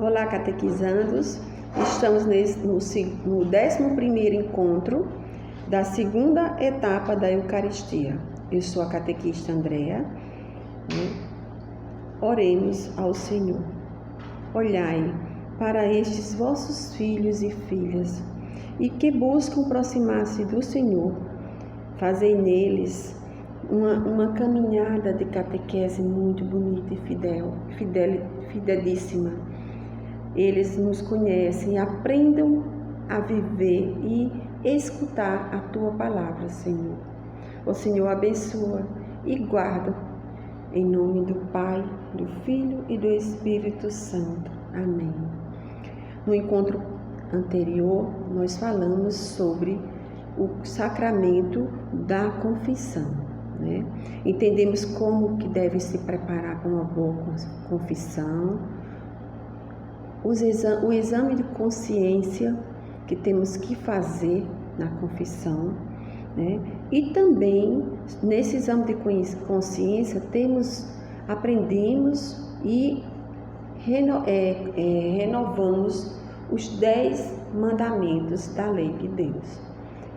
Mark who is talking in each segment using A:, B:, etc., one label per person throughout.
A: Olá, catequizandos. Estamos no 11º encontro da segunda etapa da Eucaristia. Eu sou a catequista Andréa. Oremos ao Senhor. Olhai para estes vossos filhos e filhas, e que buscam aproximar-se do Senhor. Fazei neles uma caminhada de catequese muito bonita e fidelíssima. Eles nos conhecem, aprendam a viver e escutar a Tua palavra, Senhor. O Senhor abençoa e guarda, em nome do Pai, do Filho e do Espírito Santo. Amém. No encontro anterior, nós falamos sobre o sacramento da confissão, né? Entendemos como que deve se preparar para uma boa confissão, o exame de consciência que temos que fazer na confissão, né? E também nesse exame de consciência aprendemos e renovamos os 10 mandamentos da lei de Deus.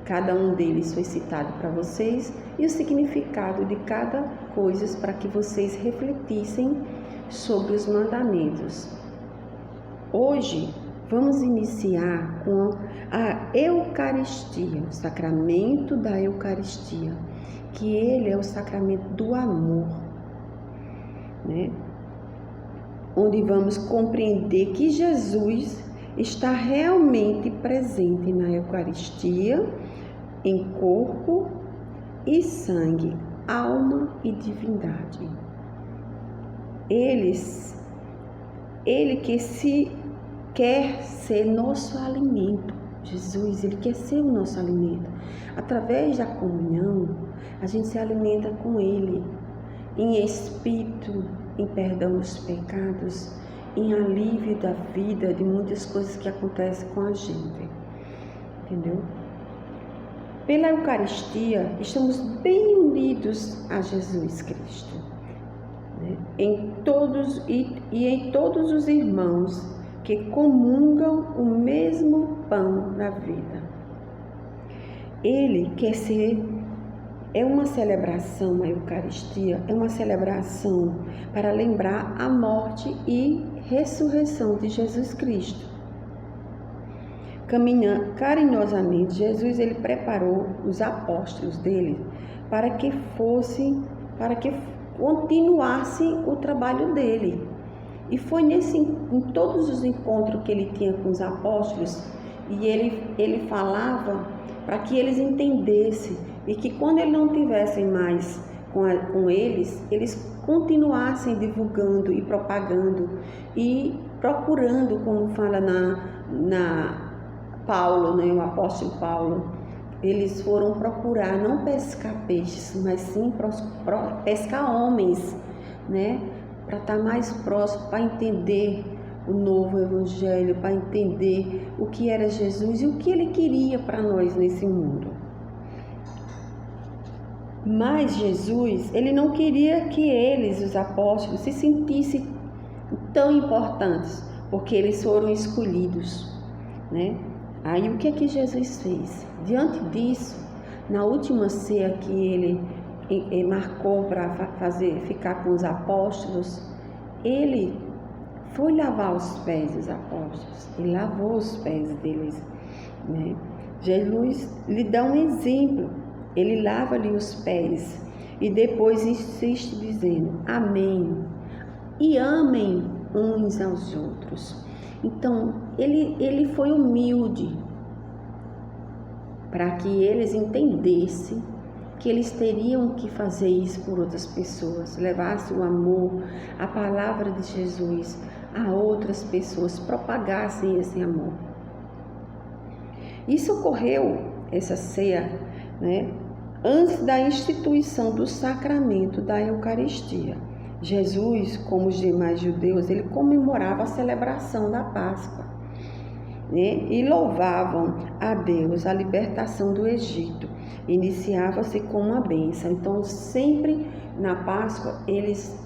A: Cada um deles foi citado para vocês e o significado de cada coisa para que vocês refletissem sobre os mandamentos. Hoje vamos iniciar com a Eucaristia, o sacramento da Eucaristia, que ele é o sacramento do amor, né? Onde vamos compreender que Jesus está realmente presente na Eucaristia, em corpo e sangue, alma e divindade. Ele que quer ser nosso alimento. Jesus, ele quer ser o nosso alimento. Através da comunhão, a gente se alimenta com ele, em espírito, em perdão dos pecados, em alívio da vida, de muitas coisas que acontecem com a gente. Entendeu? Pela Eucaristia, estamos bem unidos a Jesus Cristo, né? Em todos os irmãos que comungam o mesmo pão da vida. Ele quer ser, é uma celebração, a Eucaristia é uma celebração para lembrar a morte e ressurreição de Jesus Cristo. Caminhando carinhosamente, Jesus ele preparou os apóstolos dele para que continuassem o trabalho dele. E foi em todos os encontros que ele tinha com os apóstolos, e ele falava para que eles entendessem e que quando ele não tivesse mais com eles continuassem divulgando e propagando e procurando, como fala na Paulo, né, o apóstolo Paulo, eles foram procurar não pescar peixes, mas sim pescar homens, né, para estar mais próximo, para entender o novo evangelho, para entender o que era Jesus e o que ele queria para nós nesse mundo. Mas Jesus, ele não queria que eles, os apóstolos, se sentissem tão importantes, porque eles foram escolhidos, né? Aí o que é que Jesus fez? Diante disso, na última ceia que ele marcou para ficar com os apóstolos, ele foi lavar os pés dos apóstolos, e lavou os pés deles, né? Jesus lhe dá um exemplo, ele lava-lhe os pés e depois insiste dizendo, amém, e amem uns aos outros. Então, ele foi humilde para que eles entendessem que eles teriam que fazer isso por outras pessoas, levassem o amor, a palavra de Jesus a outras pessoas, propagassem esse amor. Isso ocorreu, essa ceia, né, antes da instituição do sacramento da Eucaristia. Jesus, como os demais judeus, ele comemorava a celebração da Páscoa, né? E louvavam a Deus a libertação do Egito. Iniciava-se com uma bênção. Então, sempre na Páscoa,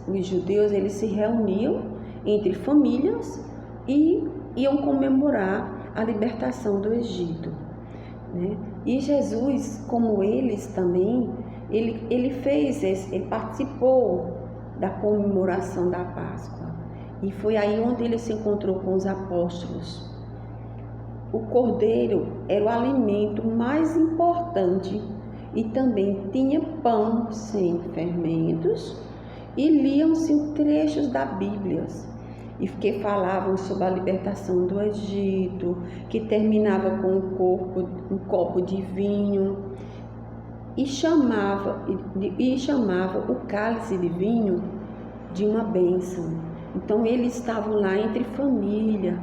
A: os judeus, eles se reuniam entre famílias e iam comemorar a libertação do Egito, né? E Jesus, como eles também, ele participou da comemoração da Páscoa. E foi aí onde ele se encontrou com os apóstolos. O cordeiro era o alimento mais importante e também tinha pão sem fermentos, e liam-se trechos da Bíblia e que falavam sobre a libertação do Egito, que terminava com um copo de vinho, e chamava o cálice de vinho de uma bênção. Então eles estavam lá entre família,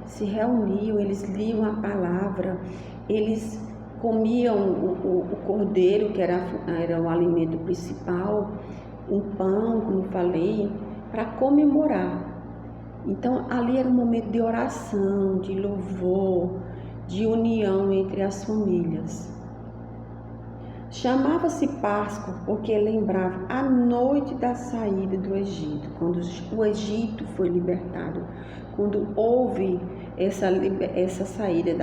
A: se reuniam, eles liam a palavra, eles comiam o cordeiro, que era o alimento principal, um pão, como falei, para comemorar. Então ali era um momento de oração, de louvor, de união entre as famílias. Chamava-se Páscoa porque lembrava a noite da saída do Egito, quando o Egito foi libertado. Quando houve essa saída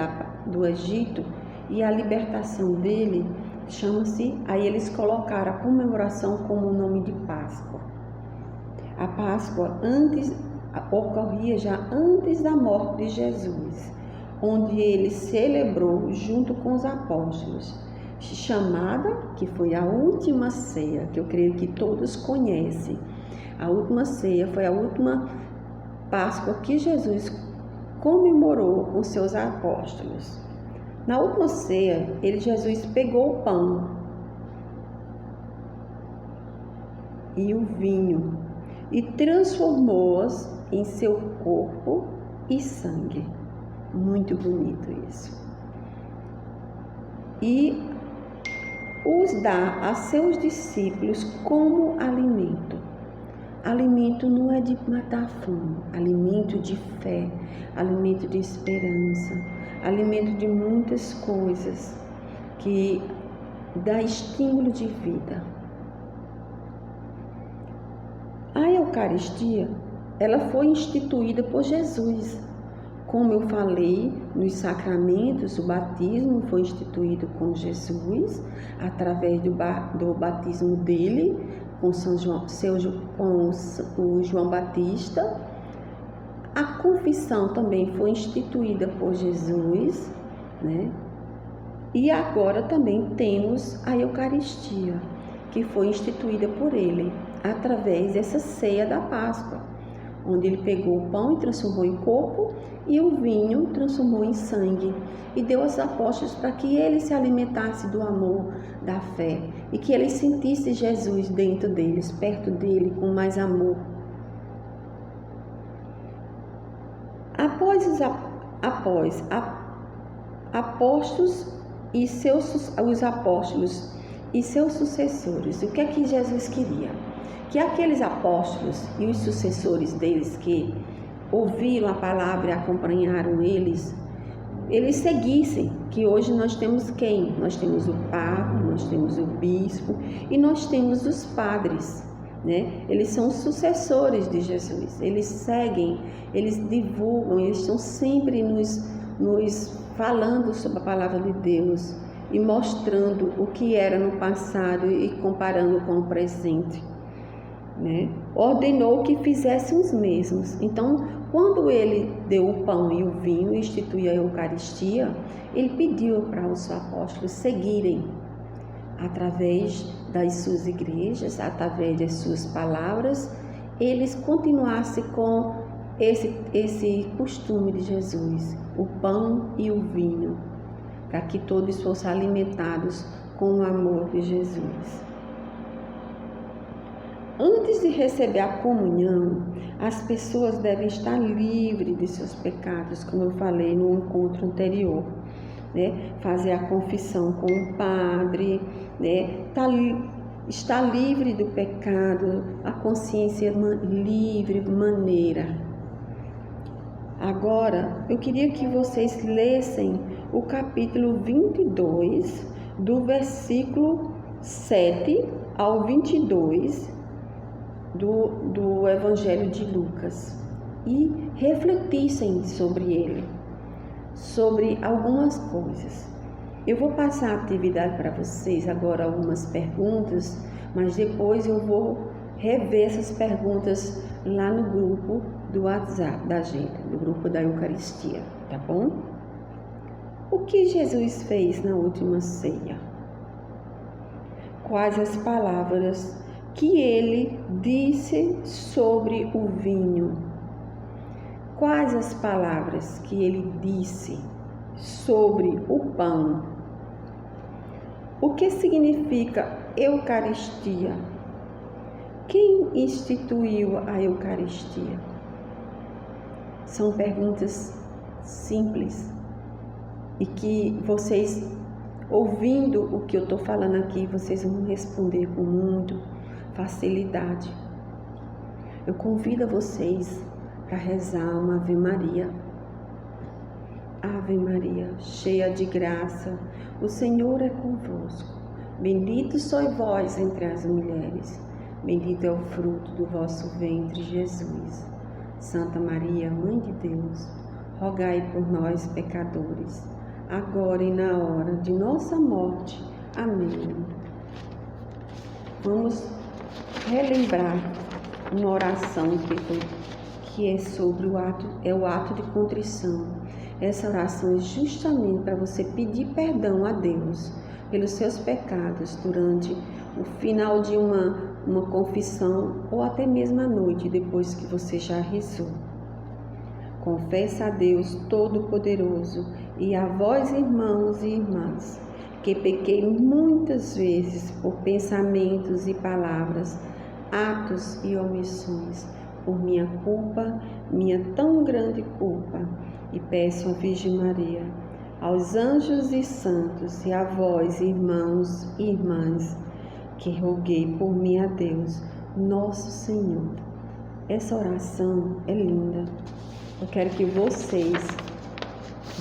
A: do Egito e a libertação dele, chama-se, aí eles colocaram a comemoração como o nome de Páscoa. A Páscoa ocorria já antes da morte de Jesus, onde ele celebrou junto com os apóstolos, chamada, que foi a última ceia, que eu creio que todos conhecem. A última ceia foi a última Páscoa que Jesus comemorou com seus apóstolos. Na última ceia, Jesus pegou o pão e o vinho e transformou-os em seu corpo e sangue. Muito bonito isso. E os dá a seus discípulos como alimento. Alimento não é de matar a fome, alimento de fé, alimento de esperança, alimento de muitas coisas que dá estímulo de vida. A Eucaristia, ela foi instituída por Jesus. Como eu falei, nos sacramentos, o batismo foi instituído com Jesus, através do batismo dele, com o João Batista. A confissão também foi instituída por Jesus, né? E agora também temos a Eucaristia, que foi instituída por ele, através dessa ceia da Páscoa, onde ele pegou o pão e transformou em corpo, e o vinho transformou em sangue, e deu aos apóstolos para que eles se alimentassem do amor, da fé, e que eles sentissem Jesus dentro deles, perto dele, com mais amor. Após apóstolos e os apóstolos e seus sucessores, o que é que Jesus queria? Que aqueles apóstolos e os sucessores deles que ouviram a palavra e acompanharam eles seguissem, que hoje nós temos quem? Nós temos o Papa, nós temos o Bispo e nós temos os padres, né? Eles são os sucessores de Jesus, eles seguem, eles divulgam, eles estão sempre nos falando sobre a palavra de Deus e mostrando o que era no passado e comparando com o presente, né? Ordenou que fizessem os mesmos. Então, quando ele deu o pão e o vinho e instituiu a Eucaristia, ele pediu para os apóstolos seguirem através das suas igrejas, através das suas palavras, eles continuassem com esse costume de Jesus, o pão e o vinho, para que todos fossem alimentados com o amor de Jesus. Antes de receber a comunhão, as pessoas devem estar livres de seus pecados, como eu falei no encontro anterior, né? Fazer a confissão com o padre, né? Estar livre do pecado, a consciência livre, maneira. Agora, eu queria que vocês lessem o capítulo 22, do versículo 7 ao 22, do Evangelho de Lucas. e refletissem sobre ele, sobre algumas coisas. Eu vou passar a atividade para vocês agora, algumas perguntas, mas depois eu vou rever essas perguntas lá no grupo do WhatsApp da gente, do grupo da Eucaristia, tá bom? O que Jesus fez na última ceia? Quais as palavras que ele disse sobre o vinho? Quais as palavras que ele disse sobre o pão? O que significa Eucaristia? Quem instituiu a Eucaristia? São perguntas simples e que vocês, ouvindo o que eu estou falando aqui, vocês vão responder com muita facilidade. Eu convido vocês para rezar uma Ave Maria. Ave Maria, cheia de graça, o Senhor é convosco. Bendito sois vós entre as mulheres. Bendito é o fruto do vosso ventre, Jesus. Santa Maria, Mãe de Deus, rogai por nós, pecadores, agora e na hora de nossa morte. Amém. Vamos relembrar uma oração que é sobre o ato de contrição. Essa oração é justamente para você pedir perdão a Deus pelos seus pecados durante o final de uma confissão ou até mesmo à noite, depois que você já rezou. Confessa a Deus Todo-Poderoso e a vós, irmãos e irmãs, que pequei muitas vezes por pensamentos e palavras, atos e omissões, por minha culpa, minha tão grande culpa, e peço à Virgem Maria, aos anjos e santos e a vós, irmãos e irmãs, que roguei por mim a Deus, nosso Senhor. Essa oração é linda. Eu quero que vocês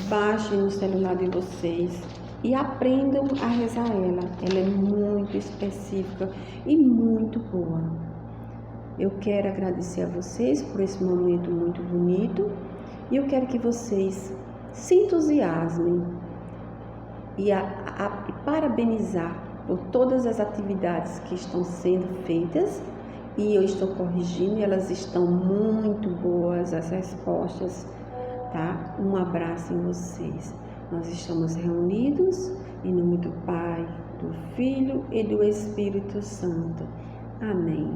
A: baixem no celular de vocês e aprendam a rezar ela. Ela é muito específica e muito boa. Eu quero agradecer a vocês por esse momento muito bonito e eu quero que vocês se entusiasmem e parabenizar por todas as atividades que estão sendo feitas, e eu estou corrigindo, elas estão muito boas, as respostas, tá? Um abraço em vocês. Nós estamos reunidos em nome do Pai, do Filho e do Espírito Santo. Amém.